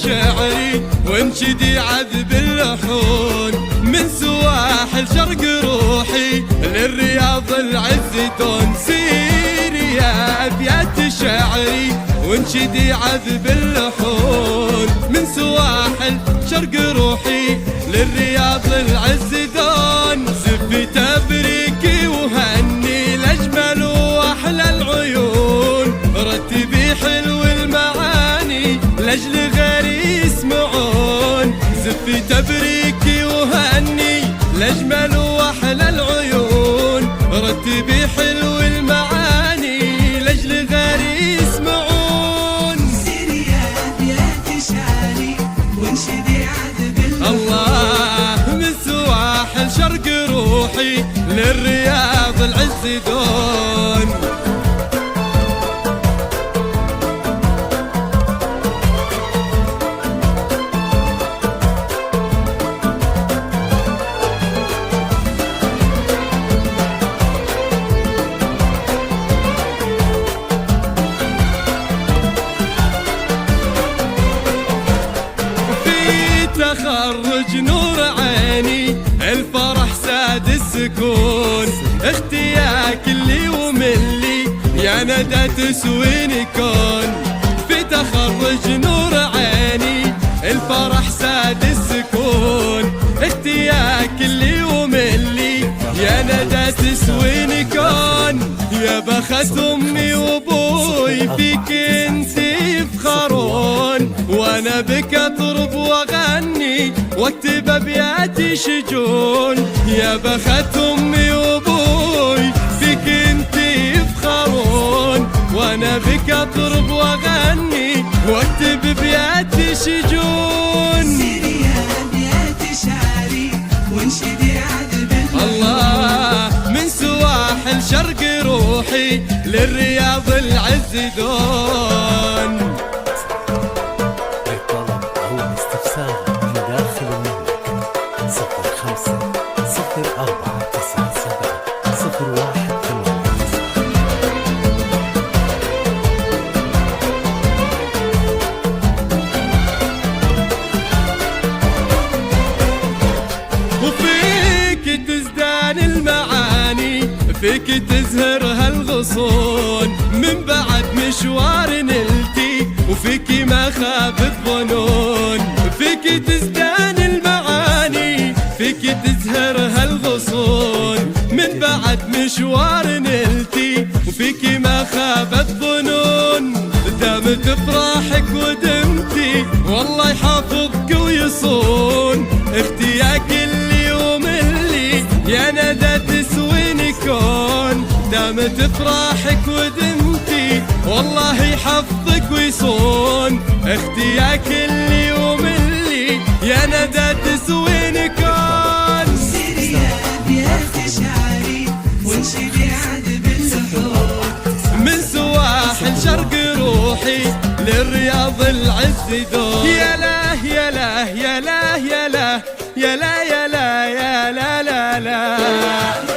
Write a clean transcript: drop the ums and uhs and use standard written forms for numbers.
شعري وانشدي عذب اللحون من سواحل شرق روحي للرياض العز دون. سيري يا أبيات شعري وانشدي عذب اللحون من سواحل شرق روحي للرياض العز دون. زفي تبريكي وهني الأجمل وأحلى العيون، رتبي حلو المعاني لأجل غيري يسمعون. زفي تبريكي وهني الأجمل وأحلى العيون، رتبي حلو المعاني لأجل غيري يسمعون. سيري يا أبيات شعري وانشدي عذب الله من سواحل شرق روحي للرياض العز دون. تخرج نور عيني الفرح ساد السكون، اختياك اللي وملي يا ندى تسويني كون. في تخرج نور عيني الفرح ساد السكون، اختياك اللي وملي يا ندى تسويني كون. يا بخت امي وابوي فيك انتي يفخرون، وانا بك اطرب واغني واكتب ابياتي شجون. يا بخت امي وابوي فيك انتي يفخرون، وانا بك اطرب واغني واكتب ابياتي شجون. سيري يا ابيات شعري وانشدي عذب الله من سواحل شرق روحي للرياض العز دون. للطلب أو الاستفسار من داخل المملكة 05 04 97 01 8. وفيك تزدان المعاني، فيك تزهر هالغصون، من بعد مشوار نلتي وفيك ما خابت ظنون. فيك تزدان المعاني، فيك تزهر هالغصون، من بعد مشوار نلتي وفيك ما خابت ظنون. دامت افراحك ودمتي والله يحافظك ويصون، اختياك اللي وملي يا ندى تسويني كون. دامت افراحك ودمتي والله يحفظك ويصون، اختياك اللي وملي يا ندى تسويني كون. سيري يا أبيات شعري وانشدي عذب اللحون من سواحل شرق روحي للرياض العز دون. يا لا يا لا يا لا يا لا يا لا يا لا يا لا لا لا